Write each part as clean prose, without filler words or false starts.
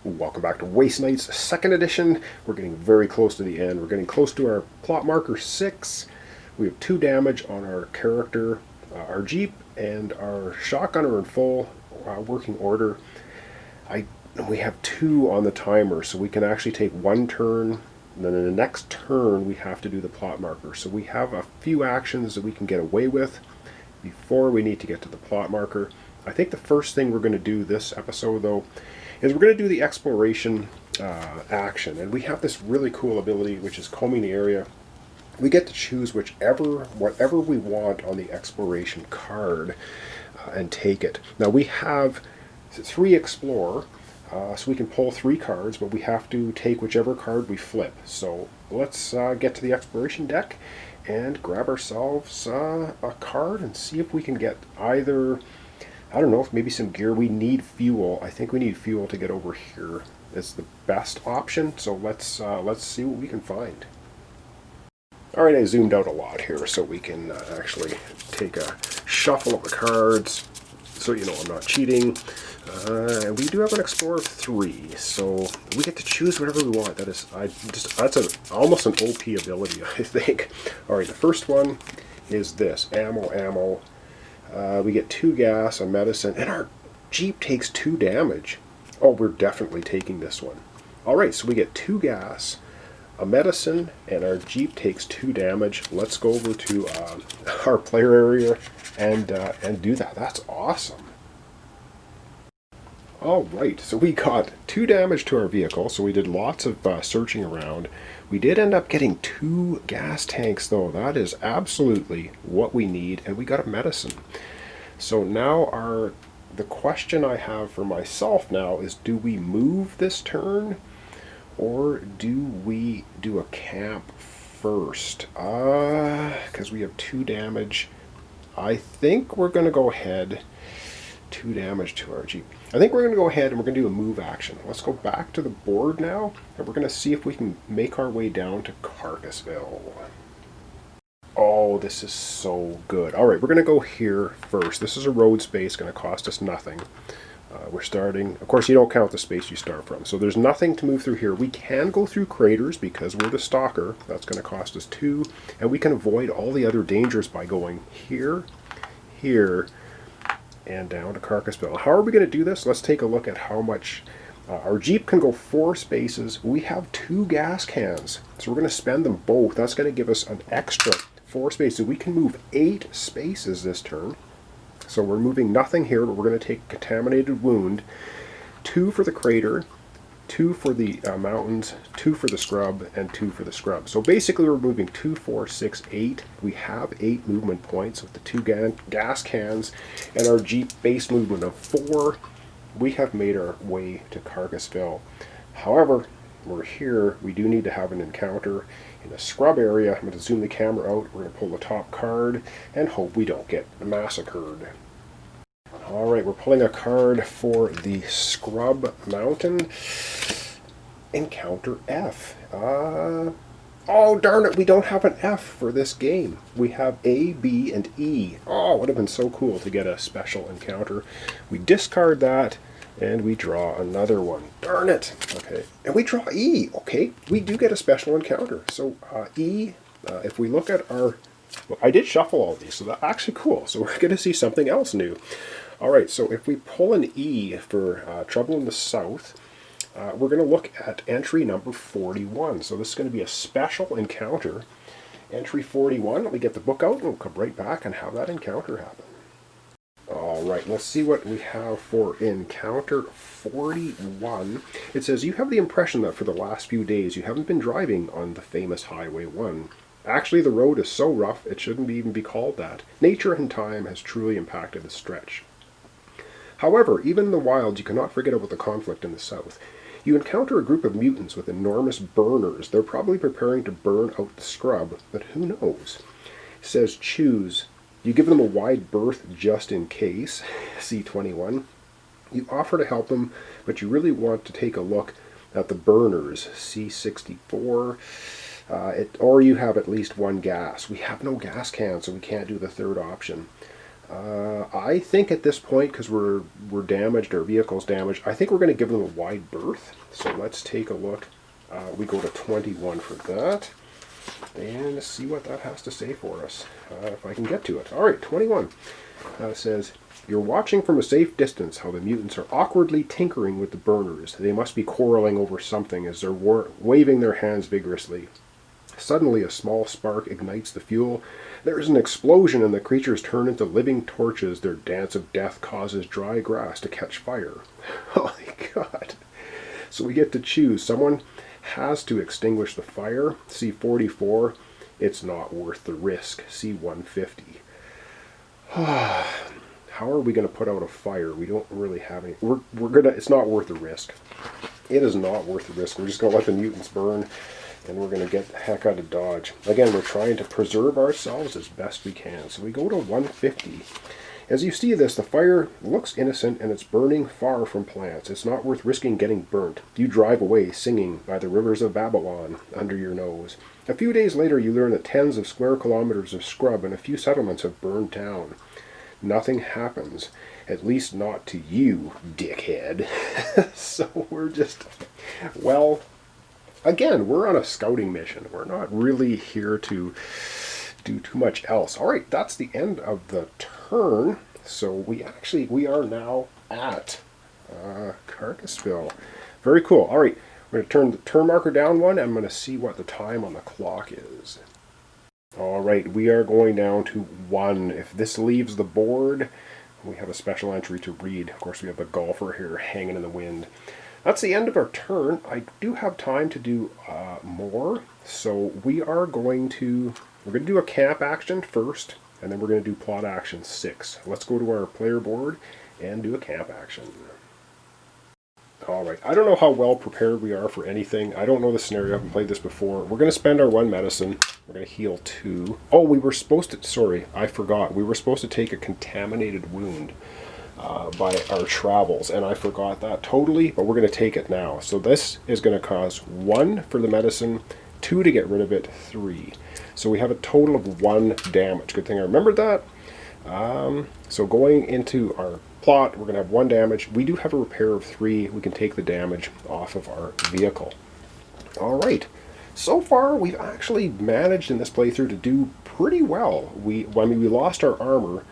Welcome back to Waste Nights 2nd edition. We're getting very close to the end. We're getting close to our plot marker 6. We have 2 damage on our character, our Jeep, and our shotgun are in full working order. We have 2 on the timer, so we can actually take 1 turn. And then in the next turn, we have to do the plot marker. So we have a few actions that we can get away with before we need to get to the plot marker. I think the first thing we're going to do this episode, though, is we're going to do the exploration action. And we have this really cool ability, which is combing the area. We get to choose whatever we want on the exploration card and take it. Now we have 3 explore, so we can pull 3 cards, but we have to take whichever card we flip. So let's get to the exploration deck and grab ourselves a card and see if we can get either, I don't know, maybe some gear. We need fuel. I think we need fuel to get over here. It's the best option, so let's see what we can find. Alright, I zoomed out a lot here so we can actually take a shuffle of the cards so you know I'm not cheating. And we do have an Explorer 3, so we get to choose whatever we want. That's almost an OP ability, I think. Alright, the first one is this, ammo. We get 2 gas, a medicine, and our Jeep takes 2 damage. Oh, we're definitely taking this one. Alright, so we get 2 gas, a medicine, and our Jeep takes 2 damage. Let's go over to our player area and do that. That's awesome. Alright, so we got 2 damage to our vehicle, so we did lots of searching around. We did end up getting 2 gas tanks, though. That is absolutely what we need, and we got a medicine. So now the question I have for myself now is, do we move this turn, or do we do a camp first? Because we have 2 damage. I think we're going to go ahead. 2 damage to our Jeep. I think we're going to go ahead and we're going to do a move action. Let's go back to the board now, and we're going to see if we can make our way down to Carcassville. Oh, this is so good. Alright, we're going to go here first. This is a road space, going to cost us nothing. We're starting, of course you don't count the space you start from, so there's nothing to move through here. We can go through craters because we're the stalker. That's going to cost us 2, and we can avoid all the other dangers by going here, and down to Carcassville. How are we going to do this? Let's take a look at how much our Jeep can go 4 spaces. We have 2 gas cans, so we're going to spend them both. That's going to give us an extra 4 spaces. We can move 8 spaces this turn. So we're moving nothing here, but we're going to take Contaminated Wound, 2 for the crater, 2 for the mountains, 2 for the scrub, and 2 for the scrub. So basically we're moving 2, 4, 6, 8. We have 8 movement points with the 2 gas cans and our Jeep base movement of 4. We have made our way to Carcassville. However, we're here. We do need to have an encounter in the scrub area. I'm going to zoom the camera out. We're going to pull the top card and hope we don't get massacred. Alright, we're pulling a card for the Scrub Mountain. Encounter F. Oh, darn it, we don't have an F for this game. We have A, B, and E. Oh, it would have been so cool to get a special encounter. We discard that, and we draw another one. Darn it. Okay, and we draw E. Okay, we do get a special encounter. So E, if we look at our... Well, I did shuffle all these, so that's actually cool. So we're going to see something else new. Alright, so if we pull an E for Trouble in the South, we're going to look at entry number 41. So this is going to be a special encounter. Entry 41, let me get the book out and we'll come right back and have that encounter happen. Alright, let's see what we have for encounter 41. It says, you have the impression that for the last few days you haven't been driving on the famous Highway 1. Actually, the road is so rough it shouldn't even be called that. Nature and time has truly impacted the stretch. However, even in the wilds, you cannot forget about the conflict in the south. You encounter a group of mutants with enormous burners. They're probably preparing to burn out the scrub, but who knows? It says choose. You give them a wide berth just in case, C21. You offer to help them, but you really want to take a look at the burners, C64. Or you have at least 1 gas. We have no gas can, so we can't do the third option. I think at this point, because we're damaged, our vehicle's damaged, I think we're going to give them a wide berth. So let's take a look. We go to 21 for that. And see what that has to say for us, if I can get to it. All right, 21 says, you're watching from a safe distance how the mutants are awkwardly tinkering with the burners. They must be quarreling over something as they're waving their hands vigorously. Suddenly, a small spark ignites the fuel. There is an explosion and the creatures turn into living torches. Their dance of death causes dry grass to catch fire. Oh my god. So we get to choose. Someone has to extinguish the fire. C44. It's not worth the risk. C150. How are we going to put out a fire? We don't really have any. We're gonna. It's not worth the risk. It is not worth the risk. We're just going to let the mutants burn, and we're going to get the heck out of Dodge. Again, we're trying to preserve ourselves as best we can. So we go to 150. As you see this, the fire looks innocent and it's burning far from plants. It's not worth risking getting burnt. You drive away singing by the rivers of Babylon under your nose. A few days later, you learn that tens of square kilometers of scrub and a few settlements have burned down. Nothing happens. At least not to you, dickhead. So we're just, well, again, we're on a scouting mission. We're not really here to do too much else. All right, that's the end of the turn. So we are now at Carcassville. Very cool. All right, we're going to turn the turn marker down one. I'm going to see what the time on the clock is. All right, we are going down to 1. If this leaves the board, we have a special entry to read. Of course, we have the golfer here hanging in the wind. That's the end of our turn. I do have time to do more, so we're going to do a camp action first, and then we're going to do plot action 6. Let's go to our player board and do a camp action. Alright, I don't know how well prepared we are for anything. I don't know the scenario. I haven't played this before. We're going to spend our 1 medicine. We're going to heal 2. Oh, we were supposed to... Sorry, I forgot. We were supposed to take a contaminated wound by our travels, and I forgot that totally, but we're going to take it now. So this is going to cost 1 for the medicine, 2 to get rid of it, 3. So we have a total of 1 damage. Good thing I remembered that. So going into our plot, we're going to have 1 damage. We do have a repair of 3. We can take the damage off of our vehicle. Alright, so far we've actually managed in this playthrough to do pretty well. We lost our armor.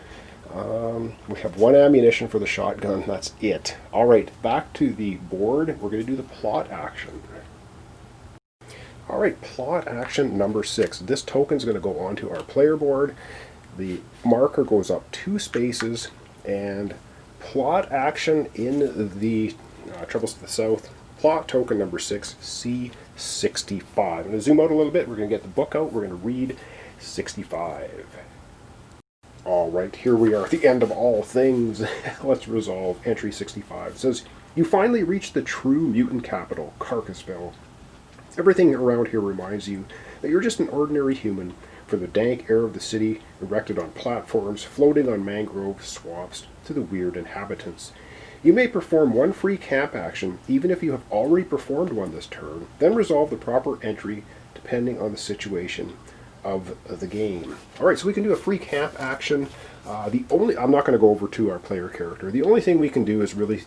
We have 1 ammunition for the shotgun. That's it. Alright, back to the board. We're going to do the plot action. Alright, plot action number 6. This token is going to go onto our player board. The marker goes up 2 spaces, and plot action in the Troubles to the South, plot token number 6, C65. I'm going to zoom out a little bit. We're going to get the book out. We're going to read 65. Alright, here we are at the end of all things. Let's resolve entry 65. It says, you finally reached the true mutant capital, Carcassville. Everything around here reminds you that you're just an ordinary human, from the dank air of the city, erected on platforms, floating on mangrove swamps, to the weird inhabitants. You may perform 1 free camp action, even if you have already performed 1 this turn, then resolve the proper entry depending on the situation of the game. Alright, so we can do a free camp action. I'm not going to go over to our player character. The only thing we can do is really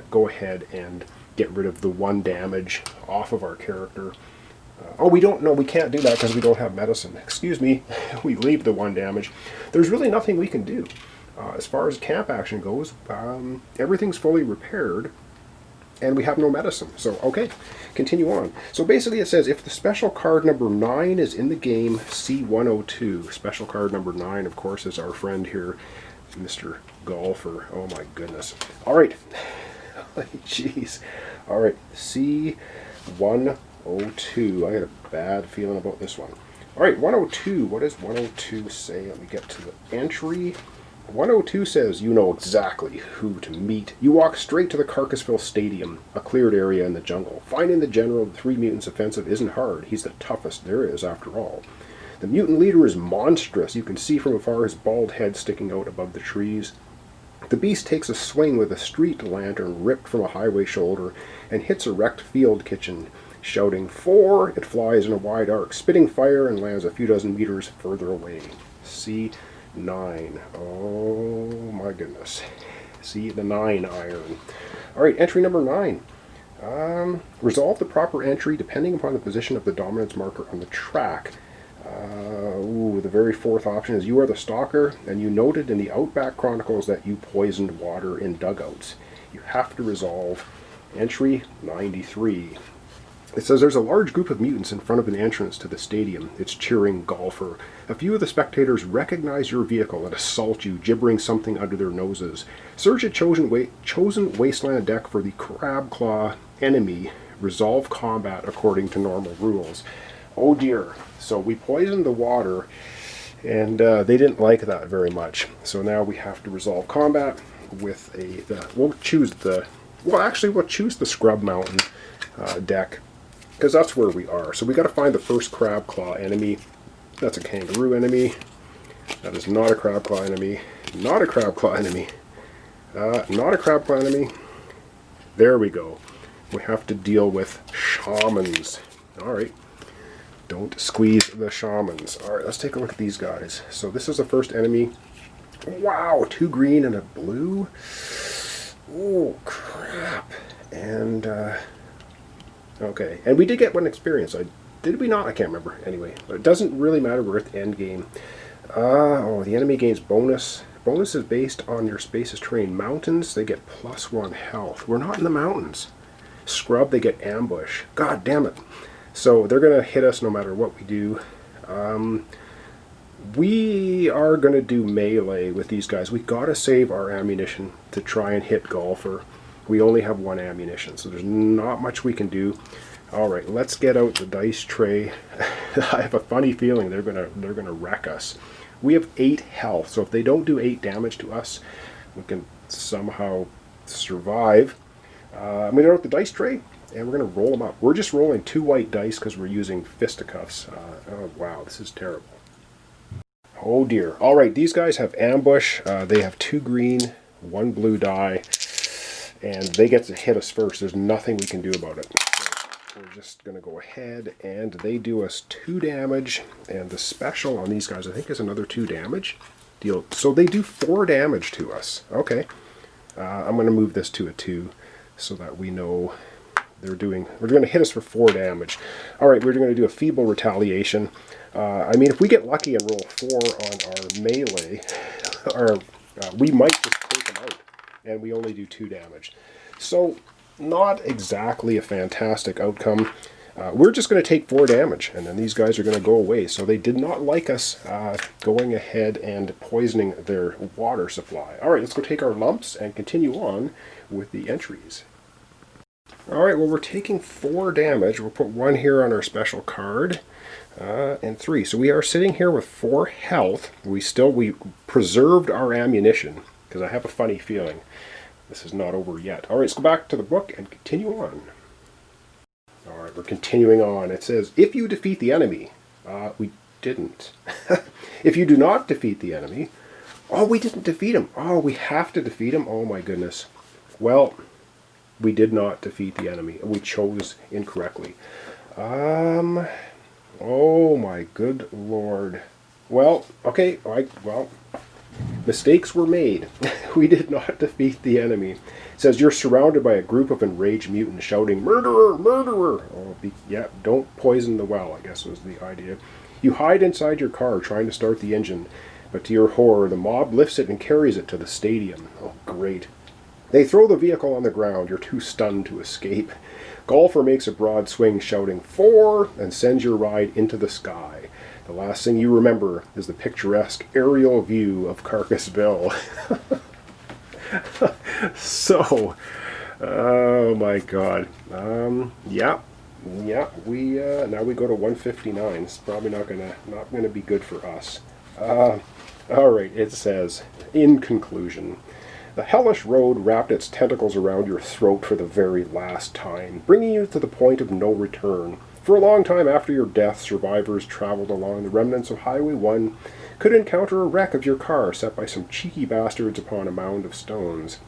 go ahead and get rid of the 1 damage off of our character. We can't do that because we don't have medicine. Excuse me, we leave the 1 damage. There's really nothing we can do. As far as camp action goes, everything's fully repaired, and we have no medicine. So, okay, continue on. So basically it says, if the special card number 9 is in the game, C102. Special card number 9, of course, is our friend here, Mr. Golfer. Oh my goodness. Alright. Jeez. Alright, C102. I got a bad feeling about this one. Alright, 102. What does 102 say? Let me get to the entry. 102 says, you know exactly who to meet. You walk straight to the Carcassville Stadium, a cleared area in the jungle. Finding the general of the 3 mutants offensive isn't hard. He's the toughest there is, after all. The mutant leader is monstrous. You can see from afar his bald head sticking out above the trees. The beast takes a swing with a street lantern ripped from a highway shoulder and hits a wrecked field kitchen. Shouting, "FORE!" it flies in a wide arc, spitting fire and lands a few dozen meters further away. C 9. Oh my goodness. See, the 9 iron. Alright, entry number 9. Resolve the proper entry depending upon the position of the dominance marker on the track. The very fourth option is you are the stalker, and you noted in the Outback Chronicles that you poisoned water in dugouts. You have to resolve entry 93. It says there's a large group of mutants in front of an entrance to the stadium. It's cheering golfer. A few of the spectators recognize your vehicle and assault you, gibbering something under their noses. Search a chosen wasteland deck for the crab claw enemy. Resolve combat according to normal rules. Oh dear. So we poisoned the water, and they didn't like that very much. So now we have to resolve combat with we'll choose the Scrub Mountain deck, because that's where we are. So we got to find the first crab claw enemy. That's a kangaroo enemy. That is not a crab claw enemy. Not a crab claw enemy. Not a crab claw enemy. There we go. We have to deal with shamans. Alright. Don't squeeze the shamans. Alright, let's take a look at these guys. So this is the first enemy. Wow, 2 green and a blue. Oh, crap. And, okay. And we did get 1 experience. Did we not? I can't remember. Anyway, but it doesn't really matter. We're at the end game. The enemy gains bonus. Bonus is based on your space's terrain. Mountains, they get +1 health. We're not in the mountains. Scrub, they get ambush. God damn it. So they're going to hit us no matter what we do. We are going to do melee with these guys. We got to save our ammunition to try and hit golfer. We only have 1 ammunition, so there's not much we can do. Alright, let's get out the dice tray. I have a funny feeling they're gonna wreck us. We have 8 health, so if they don't do 8 damage to us, we can somehow survive. I'm going to out the dice tray, and we're going to roll them up. We're just rolling 2 white dice because we're using fisticuffs. Oh wow, this is terrible. Oh dear. Alright, these guys have ambush. They have 2 green, 1 blue die, and they get to hit us first. There's nothing we can do about it. So we're just going to go ahead, and they do us 2 damage, and the special on these guys I think is another 2 damage. Deal. So they do 4 damage to us. Okay. I'm going to move this to a 2 so that we know we're going to hit us for 4 damage. Alright, we're going to do a feeble retaliation. I mean, if we get lucky and roll 4 on our melee, we might just take them out, and we only do 2 damage. So, not exactly a fantastic outcome. We're just going to take 4 damage, and then these guys are going to go away. So they did not like us going ahead and poisoning their water supply. Alright, let's go take our lumps and continue on with the entries. Alright, well, we're taking 4 damage. We'll put 1 here on our special card, and 3. So we are sitting here with 4 health. We preserved our ammunition, because I have a funny feeling this is not over yet. Alright, let's go back to the book and continue on. Alright, we're continuing on. It says, if you defeat the enemy. We didn't. If you do not defeat the enemy. Oh, we didn't defeat him. Oh, we have to defeat him. Oh my goodness. Well, we did not defeat the enemy. We chose incorrectly. Oh my good lord. Well, okay, mistakes were made. We did not defeat the enemy. It says you're surrounded by a group of enraged mutants shouting, "Murderer! Murderer!" Oh, yeah, don't poison the well, I guess was the idea. You hide inside your car trying to start the engine, but to your horror, the mob lifts it and carries it to the stadium. Oh, great. They throw the vehicle on the ground. You're too stunned to escape. Golfer makes a broad swing shouting, "FORE!" and sends your ride into the sky. The last thing you remember is the picturesque aerial view of Carcassville. So, oh my god. Yeah, we now we go to 159. It's probably not gonna be good for us. Alright, it says, in conclusion, the hellish road wrapped its tentacles around your throat for the very last time, bringing you to the point of no return. For a long time after your death, survivors traveled along the remnants of Highway 1, could encounter a wreck of your car set by some cheeky bastards upon a mound of stones.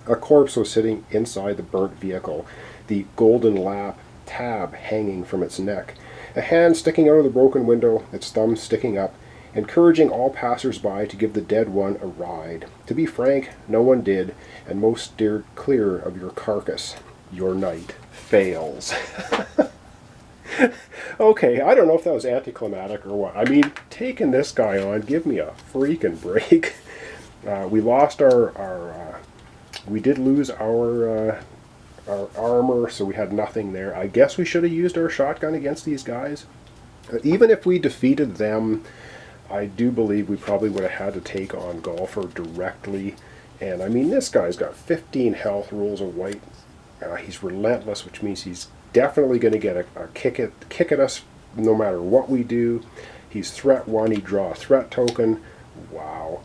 A corpse was sitting inside the burnt vehicle, the golden lap tab hanging from its neck, a hand sticking out of the broken window, its thumb sticking up, encouraging all passers-by to give the dead one a ride. To be frank, no one did, and most steered clear of your carcass. Your night fails. Okay, I don't know if that was anticlimactic or what. I mean, taking this guy on, give me a freaking break. We lost we did lose our armor, so we had nothing there. I guess we should have used our shotgun against these guys. Even if we defeated them, I do believe we probably would have had to take on Golfer directly. And I mean, this guy's got 15 health, rules of white. He's relentless, which means he's definitely going to get a kick at us no matter what we do. He's threat 1, he draw a threat token. Wow.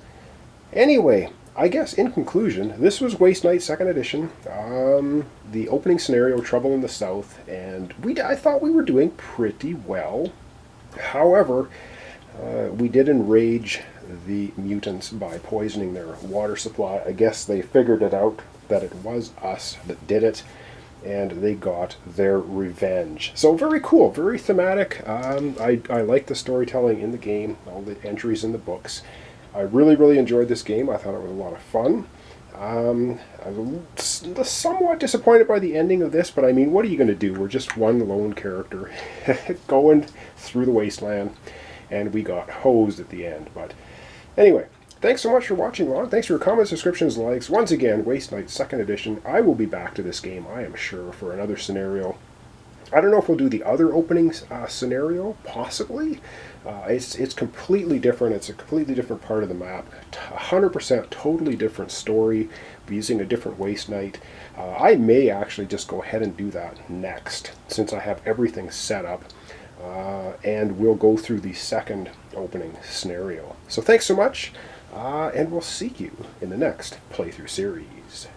Anyway, I guess in conclusion, this was Waste Night 2nd Edition. The opening scenario, Trouble in the South, and I thought we were doing pretty well. However, we did enrage the mutants by poisoning their water supply. I guess they figured it out that it was us that did it, and they got their revenge. So very cool, very thematic. I like the storytelling in the game, all the entries in the books. I really enjoyed this game. I thought it was a lot of fun. I was somewhat disappointed by the ending of this, but I mean, what are you going to do? We're just one lone character going through the wasteland, and we got hosed at the end. But anyway, thanks so much for watching, Ron. Thanks for your comments, subscriptions, likes. Once again, Waste Night 2nd Edition. I will be back to this game, I am sure, for another scenario. I don't know if we'll do the other opening scenario, possibly. It's completely different. It's a completely different part of the map. 100% totally different story, using a different Waste Night. I may actually just go ahead and do that next, since I have everything set up. And we'll go through the second opening scenario. So thanks so much, and we'll see you in the next playthrough series.